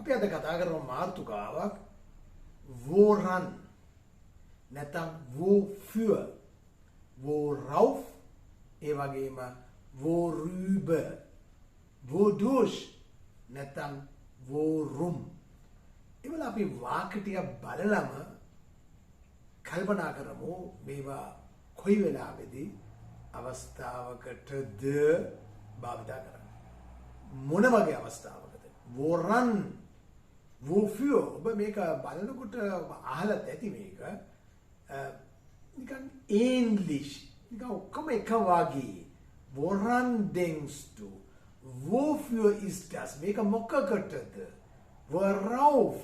අපි අද කතා කරන මාතෘකාවක් Woran නැත්නම් Wofür Worauf ඒ වගේම Worüber Wodurch නැත්නම් worum එවල අපි වාක්‍ය ටික බලලම කල්පනා කරමු මේවා කොයි වෙලාවෙදී අවස්ථාවකටද භාවිත කරන්නේ මොන වගේ අවස්ථාවකද Woran Wofür ඔබ මේක බලනකොට අහලා ඇති මේක නිකන් English නිකන් ඔක්කොම එක වගේ Woran denkst du Wofür ist das මේක මොකකටද worauf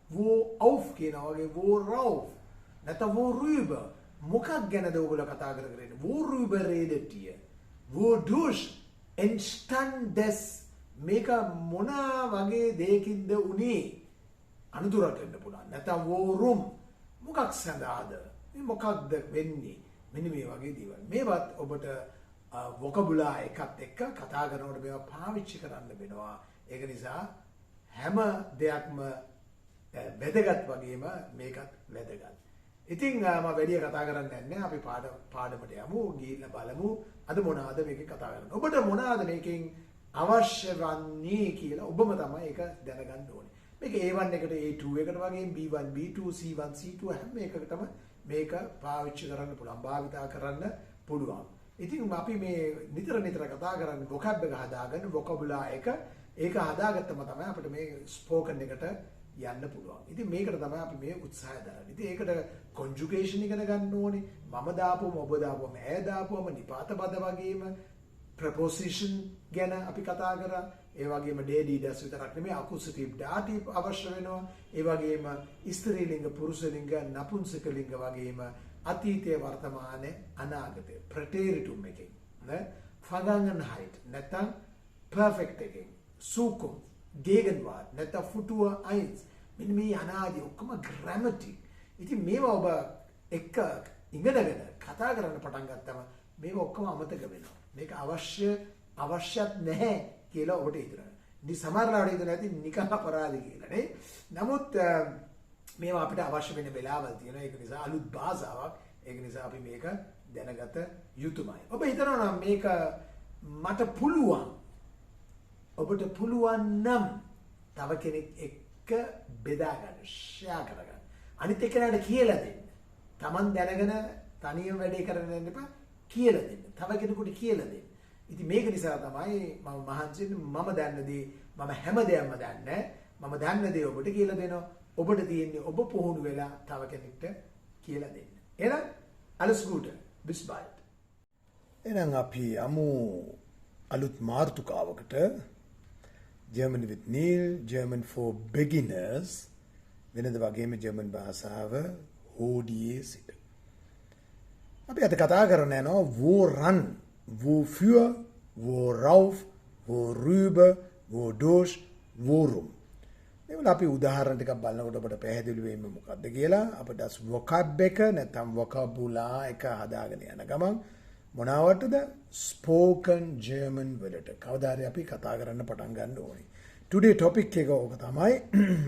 worauf කියනවා වගේ worauf නැත්නම් worüber මොකක් ගැනද ඔයගොල්ලෝ කතා කරගෙන worüber redet ihr wodurch entstand das මේක මොන වගේ දෙයකින්ද උනේ අනුතරක් වෙන්න පුළුවන් නැත්නම් worum මොකක් සඳහාද මේ මොකක්ද වෙන්නේ මෙන්න මේ වගේ දේවල් මේවත් ඔබට වොකබුලා එකත් එක්ක කතා කරනකොට මේවා පාවිච්චි කරන්න වෙනවා ඒක නිසා හැම දෙයක්ම වැදගත් වගේම මේකත් වැදගත් ඉතින් මම වැඩි කතා කරන්නේ නැහැ අපි පාඩමට යමු ගිහිල්ලා බලමු අද මොනවාද මේකේ කතා කරන්නේ ඔබට මොනවාද මේකෙන් අවශ්‍ය වන්නේ කියලා ඔබම තමයි ඒක දැනගන්න ඕනේ මේක A1 එකට A2 එකට වගේ B1 B2 C1 C2 හැම එකකටම මේක පාවිච්චි කරන්න පුළුවන් භාවිතා කරන්න පුළුවන් ඉතින් අපි මේ නිතර කතා කරන්නේ vocab එක හදාගන්න vocabula එක ඒක හදාගත්තම තමයි අපිට මේ ස්පෝකන් එකට යන්න පුළුවන්. ඉතින් මේකට තමයි අපි මේ උත්සාහය දරන්නේ. ඉතින් ඒකට conjugation ඉගෙන ගන්න ඕනේ. මම දාපුවම ඔබ දාපුවම ඈ දාපුවම නිපාත පද වගේම preposition ගැන අපි කතා කරා. ඒ වගේම daily das විතරක් නෙමෙයි accusative dative අවශ්‍ය වෙනවා. ඒ වගේම ස්ත්‍රී ලිංග පුරුෂ ලිංග නපුංසක ලිංග වගේම අතීතයේ වර්තමානයේ අනාගතයේ preteritum එකෙන් නේ Vergangenheit නැත්නම් perfect එකෙන් Zukunft Gegenwart නැත්නම් Futur 1 මෙන්න මේ අනාදී ඔක්කොම grammatic ඉතින් මේවා ඔබ එක ඉගෙනගෙන කතා කරන්න පටන් ගත්තම මේවා ඔක්කොම අමතක වෙනවා මේක අවශ්‍යත් නැහැ කියලා ඔබට හිතනවා ඉතින් සමහරවිට හිතනවා ඇති නිකන් අපරාධي කියලා නේ නමුත් මේවා අපිට අවශ්‍ය වෙන වෙලාවල් තියෙනවා ඒක නිසා අලුත් භාෂාවක් ඒක නිසා අපි මේක දැනගත යුතුමයි ඔබ හිතනවා නම් මේක මට පුළුවන් ඔබට පුළුවන් නම් තව කෙනෙක් එක්ක බෙදා ගන්න ෂෙයා කරගන්න අනිත් එක්කනට කියලා දෙන්න Taman දැනගෙන තනියම වැඩේ කරන්න යන්න එපා කියලා දෙන්න තව කෙනෙකුට කියලා දෙන්න ඉතින් මේක නිසා තමයි මම මහන්සි මම දන්න දේ මම හැම දෙයක්ම දන්නේ මම දන්න දේ ඔබට කියලා දෙනවා ඔබට තියෙන්නේ ඔබ පුහුණු වෙලා තව කෙනෙක්ට කියලා දෙන්න එහෙනම් alles Gute bis bald එහෙනම් අපි යමු අලුත් මාතෘකාවකට German with Niel, German for beginners. වෙනද වගේම German භාෂාව හෝඩියේ සිට. අපි අද කතා කරන්න යනවා Woran, Wofür, Worauf, Worüber, Wodurch, worum. මේවල අපි උදාහරණ ටිකක් බලනකොට අපට පැහැදිලි වෙන්නේ මොකක්ද කියලා අපිට vocab එක නැත්නම් vocabula එක හදාගෙන යන ගමන් මොනවටද spoken German වලට කවදා හරි අපි කතා කරන්න පටන් ගන්න ඕනේ. Today topic එක ඕක තමයි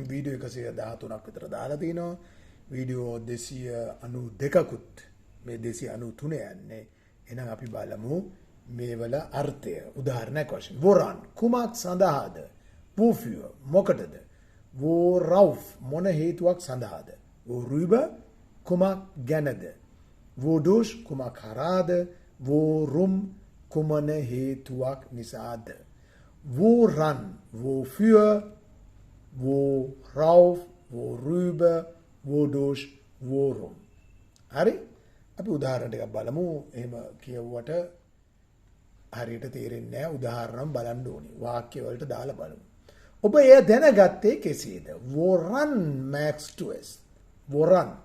වීඩියෝ 113ක් විතර දාලා තිනවා. වීඩියෝ 292කුත් මේ 293 යන්නේ. එහෙනම් අපි බලමු මේවල අර්ථය. උදාහරණයක් වශයෙන් Woran කුමක් සඳහාද? Wofür මොකටද? Worauf මොන හේතුවක් සඳහාද? Worüber කුමක් ගැනද? Wodurch කුමක් හරහාද? Worum කුමන හේතුවක් නිසාද Woran Wofür Worauf Worüber Wodurch worum හරි අපි උදාහරණ ටිකක් බලමු එහෙම කියවුවට හරියට තේරෙන්නේ නැහැ උදාහරණම් බලන්න ඕනේ වාක්‍ය වලට දාලා බලමු ඔබ එය දැනගත්තේ කෙසේද Woran merkst du es Woran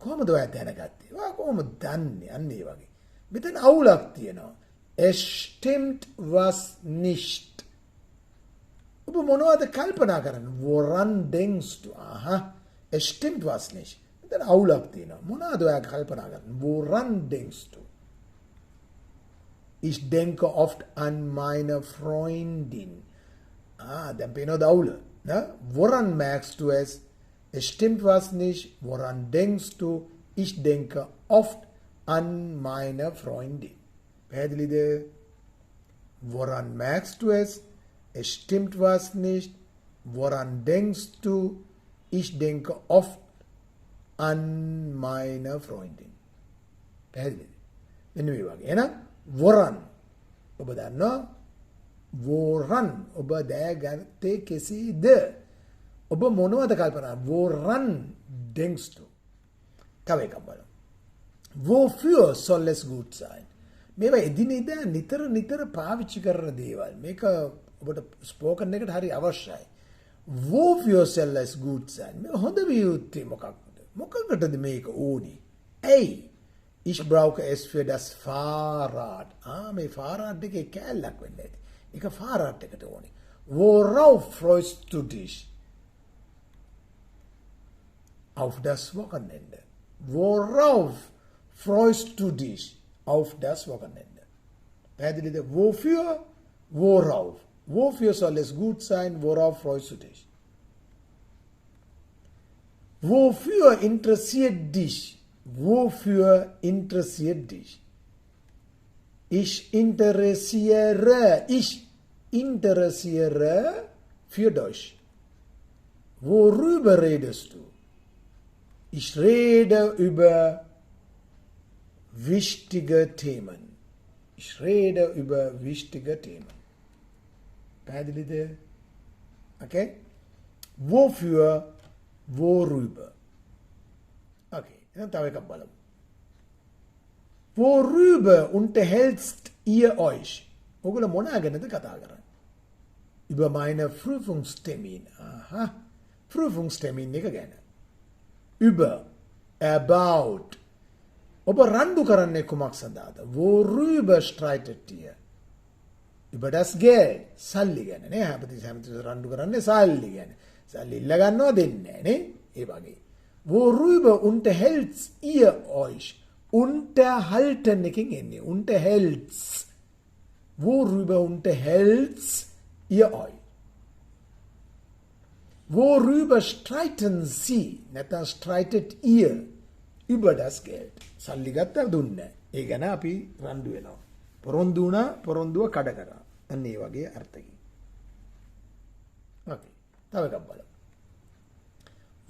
කොහොමද ඔයා දැනගත්තේ ඔයා කොහොමද දන්නේ අන්න ඒ වගේ මෙතන අවුලක් තියෙනවා. Es stimmt was nicht. ඔබ මොනවද කල්පනා කරන්නේ? Woran denkst du? Aha. Es stimmt was nicht. මෙතන අවුලක් තියෙනවා. මොනවද ඔයා කල්පනා කරන්නේ? Woran denkst du? Ich denke oft an meine Freundin. Dann pehno daule. Ne? Woran merkst du es? Es stimmt was nicht. Woran denkst du? Ich denke oft an meine Freundin. පැහැදිලිද? Woran merkst du es? Es stimmt was nicht. Woran denkst du? Ich denke oft an meine Freundin. පැහැදිලිද? මෙන්න මේ වගේ. එහෙනම් Woran ඔබ දන්නවා Woran ඔබ දැනගත්තේ කෙසේද? ඔබ මොනවද කල්පනා? Woran denkst du? තව එකක් බලමු. Wofür soll es gut sein? මේවා එදිනෙදා නිතර පාවිච්චි කරන දේවල්. මේක ඔබට ස්පෝකන් එකට හරි අවශ්‍යයි. Wofür soll es gut sein? මේ හොඳ විය යුත්තේ මොකක්ද? මොකකටද මේක ඕනි? ඇයි? Ich brauche es für das Fahrrad. මේ Fahrrad එකේ කැලලක් වෙන්න ඇති. ඒක Fahrrad එකට ඕනි. Worauf freust du dich? Auf das Wochenende. Worauf freust du dich? Auf das Wochenende. පැහැදිලිද? Wofür? Worauf? Wofür soll es gut sein? Worauf freust du dich? Wofür interessiert dich? Wofür interessiert dich? Ich interessiere für Deutsch. Worüber redest du? Ich rede über wichtige Themen. Ich rede über wichtige Themen. පැහැදිලිද? Okay? Wofür? Worüber? Okay, dann tawek එකක් බලමු. Worüber unterhältst ihr euch? ඔගොල්ලෝ මොනා ගැනද කතා කරන්නේ? Über meine Prüfungstermin. Aha. Prüfungstermin එක ගැන. Über. About. ඔබ රණ්ඩු කරන්නේ කුමක් සඳහාද? Worüber streitet ihr? Über das Geld. සල්ලි ගැන නේ. හැමතිස්සෙම රණ්ඩු කරන්නේ සල්ලි ගැන. සල්ලි ඉල්ල ගන්නවා දෙන්නේ නැහැ නේ. ඒ වගේ. Worüber unterhältst ihr euch? Unterhalten එකකින් එන්නේ. Unterhältst. Worüber unterhältst ihr euch? Worüber streiten Sie? නැත්නම් streitet ihr über das Geld? සල්ලි ගත්තා දුන්නේ. ඒ ගැන අපි රණ්ඩු වෙනවා. පොරොන්දු වුණා පොරොන්දුව කඩ කරා. අන්න ඒ වගේ අර්ථකින්. Okay. තව එකක් බලමු.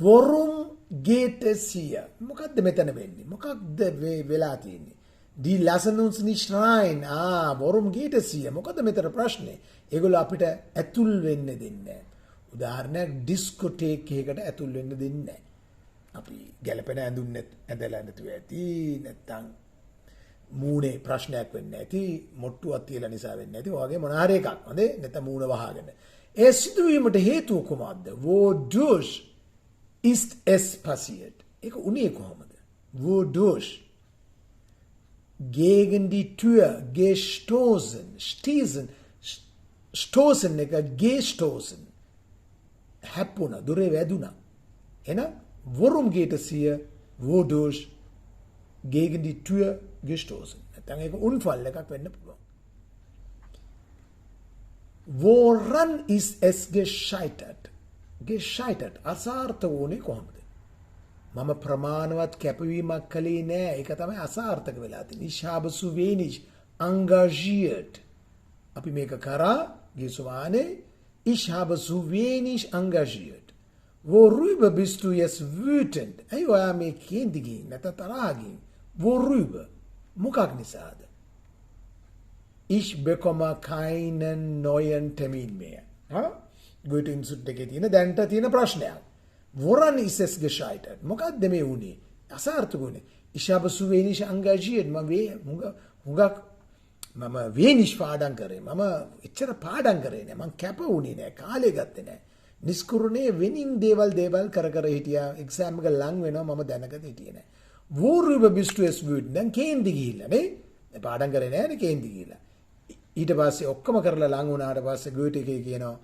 Worum geht es hier? මොකක්ද මෙතන වෙන්නේ? මොකක්ද වෙලා තියෙන්නේ? Die lassen uns nicht rein. Worum geht es hier? මොකද මෙතන ප්‍රශ්නේ? ඒගොල්ලෝ අපිට ඇතුල් වෙන්න දෙන්නේ නැහැ. උදාහරණයක් ඩිස්කෝටේක් එකකට ඇතුල් වෙන්න දෙන්නේ නැහැ. අපි ගැලපෙන ඇඳුම් ඇඳලා නැතුව ඇති නැත්තම් මූණේ ප්‍රශ්නයක් වෙන්නේ නැති මොට්ටුවක් තියලා නිසා වෙන්නේ නැති ඔයගේ මොන හරි එකක් හොඳේ නැත්නම් මූණ වහගෙන ඒ සිදුවීමට හේතුව කොහොමද? Wodurch ist es passiert? ඒක උනේ කොහොමද? Wodurch gegen die Tür stoßen එක gestoßen හැප්පුණා දුරේ වැදුණා. එහෙනම් worum geht es hier? Wodurch gegen die Tür gestoßen. නැත්නම් ඒක උන්ෆල් එකක් වෙන්න පුළුවන්. Woran ist es gescheitert? Gescheitert. අසාර්ථ වුණේ කොහොමද? මම ප්‍රමාණවත් කැපවීමක් කළේ නෑ. ඒක තමයි අසාර්ථක වෙලා තියෙන්නේ. Ich habe zu wenig engagiert. අපි මේක කරා ගිසුවානේ. Ich habe zu wenig engagiert. Worüber bist du jetzt wütend? ඇයි ඔයා මේ කේන්ති ගින් නැත්නම් තරහා ගින්? Worüber? මොකක් නිසාද? Ich bekomme keinen neuen Termin mehr. Goethe Institute එකේ තියෙන දැන්ට තියෙන ප්‍රශ්නයක්. Woran ist es gescheitert? මොකක්ද මේ උනේ? අසාර්ථක උනේ. Ich habe zu wenig engagiert. මම wenig පාඩම් කරේ. මම එච්චර පාඩම් කරේ නෑ. මම කැප උනේ නෑ. කාලය ගත්තේ නෑ. නිස්කුරුනේ වෙනින් දේවල් කර හිටියා. එක්සෑම් එක ලඟ වෙනවා මම දැනගත හිටියේ නෑ. Worüber bist du jetzt wütend? දැන් කේන්ති ගිහිල්ලා නේ. දැන් පාඩම් කරේ නෑනේ කේන්ති ගිහිල්ලා. ඊට පස්සේ ඔක්කොම කරලා ලඟ වුණාට පස්සේ ගෝටි එකේ කියනවා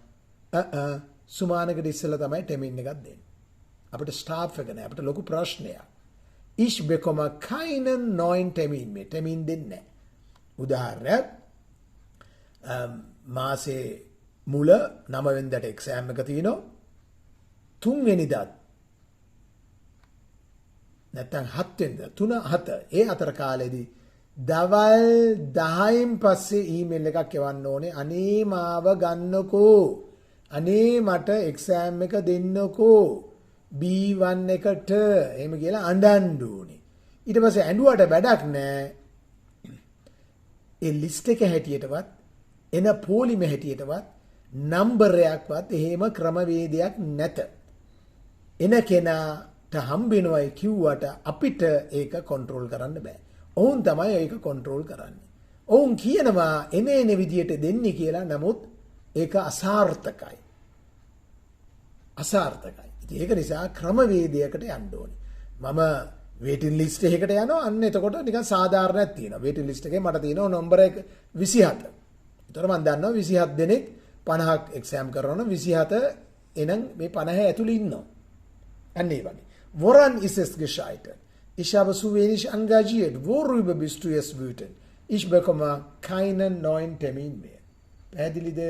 සුමානකට ඉස්සෙල්ලා තමයි ටෙමින් එකක් දෙන්නේ. අපිට ස්ටාෆ් එක නෑ. අපිට ලොකු ප්‍රශ්නයක්. Ich bekomme keinen neuen Termin mehr. ටෙමින් දෙන්නේ නෑ. උදාහරණයක් මාසේ මුල 9 වෙනිදාට එක්සෑම් එක තියෙනවා. 3 වෙනිදාත් නැත්නම් 7 වෙනිදා 3 7 ඒ අතර කාලෙදී දවල් 10න් පස්සේ ඊමේල් එකක් එවන්න ඕනේ. අනේ මාව ගන්නකෝ. අනේ මට එක්සෑම් එක දෙන්නකෝ. B1 එකට එහෙම කියලා අඬන්න ඕනේ. ඊට පස්සේ ඇඬුවට වැඩක් නැහැ. ඒ ලිස්ට් එක හැටියටවත් එන පොලිම හැටියටවත් නම්බරයක්වත් එහෙම ක්‍රමවේදයක් නැත. එන කෙනාට හම්බෙනවයි කිව්වට අපිට ඒක කන්ට්‍රෝල් කරන්න බෑ. ඔවුන් තමයි ඒක කන්ට්‍රෝල් කරන්නේ. ඔවුන් කියනවා එන විදියට දෙන්නේ කියලා. නමුත් ඒක අසාර්ථකයි. අසාර්ථකයි. ඉතින් ඒක නිසා ක්‍රමවේදයකට යන්න ඕනේ. මම waiting list එකකට යනවා. අන්න එතකොට නිකන් සාධාරණයක් තියෙනවා. waiting list එකේ මට තියෙනවා නම්බර 27. ඒතර මම දන්නවා 27 දෙනෙක් 50ක් එක්සෑම් කරනවා නම් 27 එනං මේ 50 ඇතුළේ ඉන්නවා. අන්න ඒ වගේ. Woran ist es gescheitert? Ich habe zu wenig engagiert. Worüber bist du jetzt wütend? Ich bekomme keinen neuen Termin mehr. පැහැදිලිද?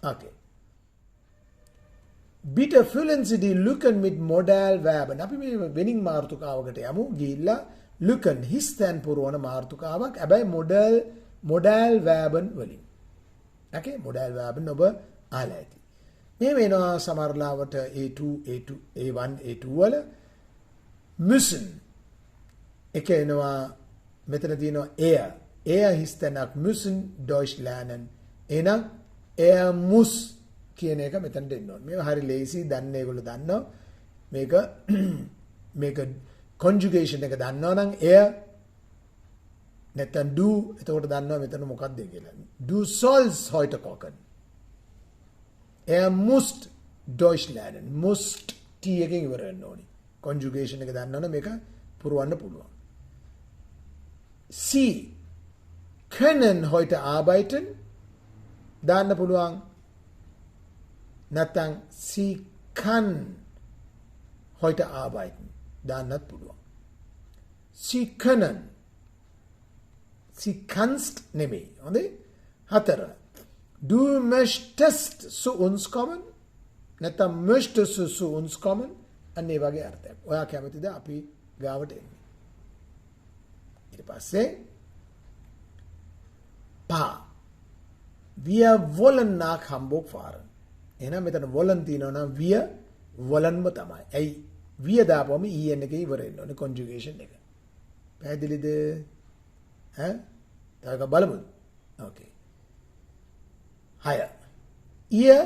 Okay. Bitte füllen Sie die Lücken mit Modalverben. අපි මේ වෙනින් මාතෘකාවකට යමු. ගිහිල්ලා Lücken හිස්තැන් පුරවන මාතෘකාවක්. හැබැයි modalverben වලින්. Okay? modalverben ඔබ අහලා ඇති. මේ වෙනවා සමහරලාවට A2, A1, A2 වල müssen එක එනවා මෙතන තියෙනවා er හිස්තැනක් müssen Deutsch lernen. එහෙනම් er muss කියන එක මෙතන දෙන්න ඕනේ. මේක හරි ලේසි. දන්නේ ඒගොල්ලෝ දන්නවා. මේක conjugation එක දන්නවා නම් er නැත්නම් du එතකොට දන්නවා මෙතන මොකක්ද කියලා. Du sollst heute kochen. Er muss Deutsch lernen. Must T එකෙන් ඉවර වෙන්න ඕනේ. conjugation එක දන්නවනම් මේක පුරවන්න පුළුවන්. Sie können heute arbeiten. දාන්න පුළුවන්. නැත්නම් sie kann heute arbeiten. දාන්නත් පුළුවන්. Sie können. Sie kannst නෙමෙයි. හොඳේ? 4. Du möchtest zu uns kommen. නැත්නම් möchtest du zu uns kommen. අන්න ඒ වගේ අර්ථයක්. ඔයා කැමතිද අපි ගාවට එන්නේ? ඊට පස්සේ Pa. Wir wollen nach Hamburg fahren. එහෙනම් මෙතන wollen තියෙනවා නම් wir wollenම තමයි. ඇයි? wir දාපුවම en එකේ ඉවර වෙන්න ඕනේ conjugation එක. පැහැදිලිද? ඈ? තව බලමු. Okay. 6. Ihr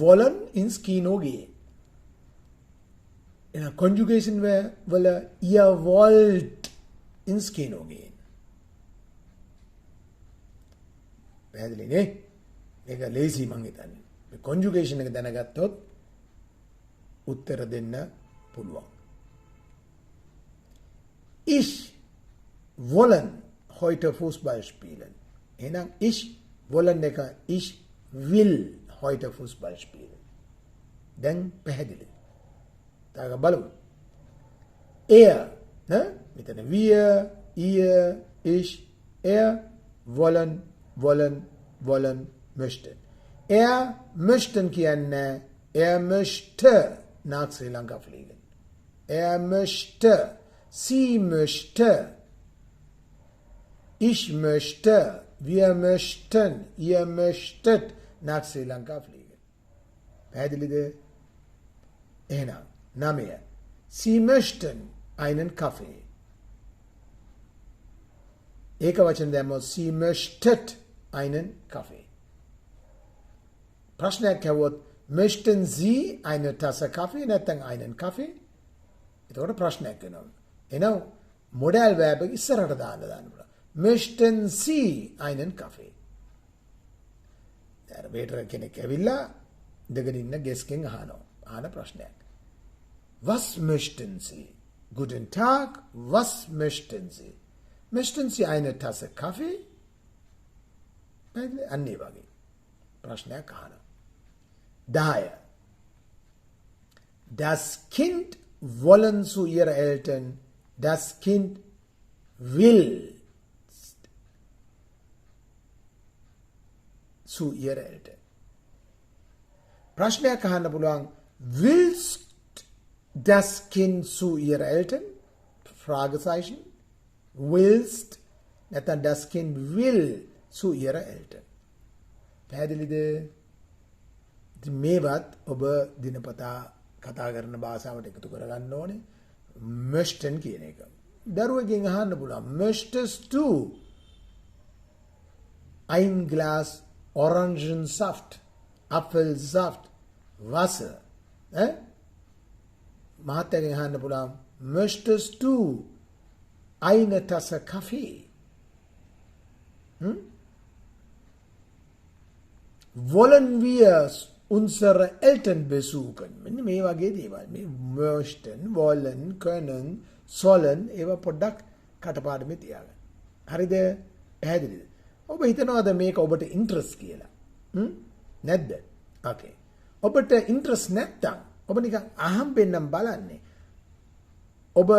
wollen ins Kino gehen. In der Conjugation wala ihr wollt ins Kino gehen. පැහැදිලි නේ? මේක ලේසි මං හිතන්නේ. මේ conjugation එක දැනගත්තොත් උත්තර දෙන්න පුළුවන්. Ich wollen heute Fußball spielen. එහෙනම් ich wollen එක ich will heute Fußball spielen. දැන් පැහැදිලි. තව බලමු. Er, ne? මෙතන wir, ihr, ich, er wollen möchten. Er möchten කියන්නේ er möchte nach Sri Lanka fliegen. Er möchte, sie möchte, ich möchte, wir möchten, ihr möchtet nach Sri Lanka fliegen. පැහැදිලිද? එහෙනම් 9. Sie möchten einen Kaffee. ඒක වචන දැම්මොත් sie möchtet einen Kaffee. ප්‍රශ්නයක් ඇහුවොත් möchten Sie eine Tasse Kaffee නැත්නම් einen Kaffee? එතකොට ප්‍රශ්නයක් වෙනවා. එහෙනම් modal verb එක ඉස්සරහට දාන්න පුළුවන්. Möchten Sie einen Kaffee? දැන් වේටර් කෙනෙක් ඇවිල්ලා ඉඳගෙන ඉන්න ගෙස්ට්ගෙන් අහන ප්‍රශ්නයක්. Was möchten Sie? Guten Tag, was möchten Sie? Möchten Sie eine Tasse Kaffee? අන්න ඒ වගේ ප්‍රශ්නයක් අහනවා. 10. Das Kind wollen zu ihrer Eltern. Das Kind will zu ihrer Eltern. ප්‍රශ්නයක් අහන්න පුළුවන් willst das Kind zu ihrer Eltern? Fragezeichen. Willst නැත්නම් das Kind will zu ihrer Eltern. පැහැදිලිද? ඉතින් මේවත් ඔබ දිනපතා කතා කරන භාෂාවට එකතු කරගන්න ඕනේ. möchten කියන එක. දරුවෙක්ගෙන් අහන්න පුළුවන් möchtest du ein Glas Orangensaft, Apfelsaft, Wasser? මහත්තයාගෙන් අහන්න පුළුවන් möchtest du eine Tasse Kaffee? Wollen wir unsere Eltern besuchen? මෙන්න මේ වගේ දේවල්. මේ möchten, wollen, können, sollen ඒවා පොඩ්ඩක් කටපාඩමේ තියාගන්න. හරිද? පැහැදිලිද? ඔබ හිතනවාද මේක ඔබට ඉන්ට්‍රස්ට් කියලා? නැද්ද? ඕකේ. ඔබට ඉන්ට්‍රස්ට් නැත්තම් ඔබ නිකන් අහම්බෙන්නම් බලන්නේ. ඔබ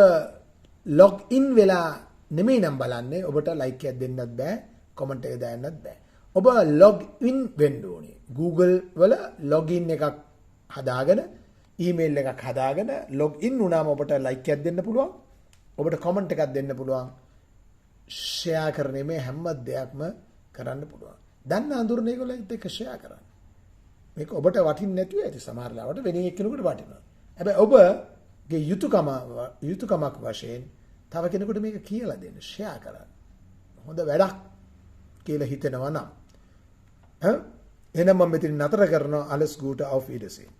log in වෙලා නෙමෙයි නම් බලන්නේ. ඔබට like එකක් දෙන්නත් බෑ, comment එක දාන්නත් බෑ. ඔබ log in වෙන්න ඕනේ. Google වල login එකක් හදාගෙන, email එකක් හදාගෙන log in වුණාම ඔබට like එකක් දෙන්න පුළුවන්. ඔබට comment එකක් දෙන්න පුළුවන්. share කරන්නේ මේ හැම දෙයක්ම කරන්න පුළුවන්. දන්න අඳුරන ඒගොල්ලොත් එක්ක share කරන්න. මේක ඔබට වටින්නේ නැතුව ඇති සමහර ලාවට වෙන එක්කෙනෙකුට වටිනවා. හැබැයි ඔබගේ යුතුයකමක් වශයෙන් තව කෙනෙකුට මේක කියලා දෙන්න, share කරන්න. හොඳ වැඩක් කියලා හිතෙනවා නම් එහෙනම් මම මෙතන නතර කරනවා. alles Gute, auf Wiedersehen.